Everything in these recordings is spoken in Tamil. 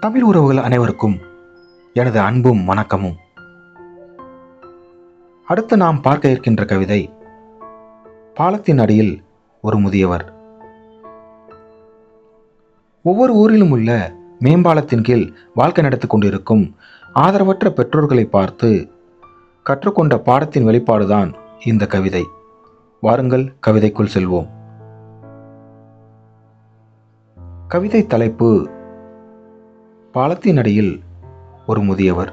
தமிழ் உறவுகள் அனைவருக்கும் எனது அன்பும் வணக்கமும். அடுத்து நாம் பார்க்க இருக்கின்ற கவிதை பாலத்தின் அடியில் ஒரு முதியவர். ஒவ்வொரு ஊரிலும் உள்ள மேம்பாலத்தின் கீழ் வாழ்க்கை நடத்தி கொண்டிருக்கும் ஆதரவற்ற பெற்றோர்களை பார்த்து கற்றுக்கொண்ட பாடத்தின் வெளிப்பாடுதான் இந்த கவிதை. வாருங்கள் கவிதைக்குள் செல்வோம். கவிதை தலைப்பு பாலத்தின் அடியில் ஒரு முதியவர்.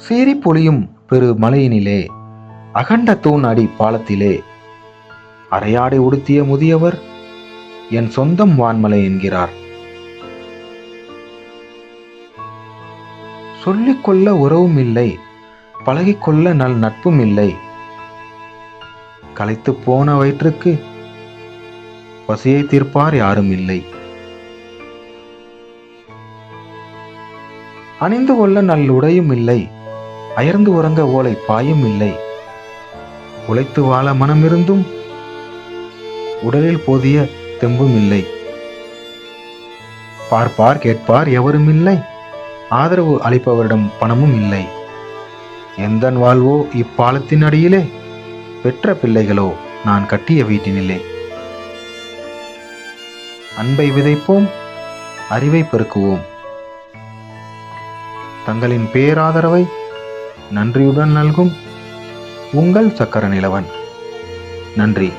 சீறி பொழியும் பெரு மலையினிலே அகண்ட தூண் அடி பாலத்திலே அரையாடை உடுத்திய முதியவர் என் சொந்தம் வான்மலை என்கிறார். சொல்லிக்கொள்ள உறவும் இல்லை, பழகிக்கொள்ள நல் நட்பும் இல்லை, களைத்து போன வயிற்றுக்கு பசியை தீர்ப்பார் யாரும் இல்லை, அணிந்து கொள்ள நல் உடையும் இல்லை, அயர்ந்து உறங்க ஓலை பாயும் இல்லை, உழைத்து வாழ மனமிருந்தும் உடலில் போதிய தெம்பும் இல்லை, பார்ப்பார் கேட்பார் எவரும் இல்லை, ஆதரவு அளிப்பவரிடம் பணமும் இல்லை, எந்தன் வாழ்வோ இப்பாலத்தின் அடியிலே, பெற்ற பிள்ளைகளோ நான் கட்டிய வீட்டினிலே. அன்பை விதைப்போம், அறிவை பெருக்குவோம், தங்களின் பேராதரவை நன்றியுடன் நல்கும் உங்கள் சக்கர நிலவன். நன்றி.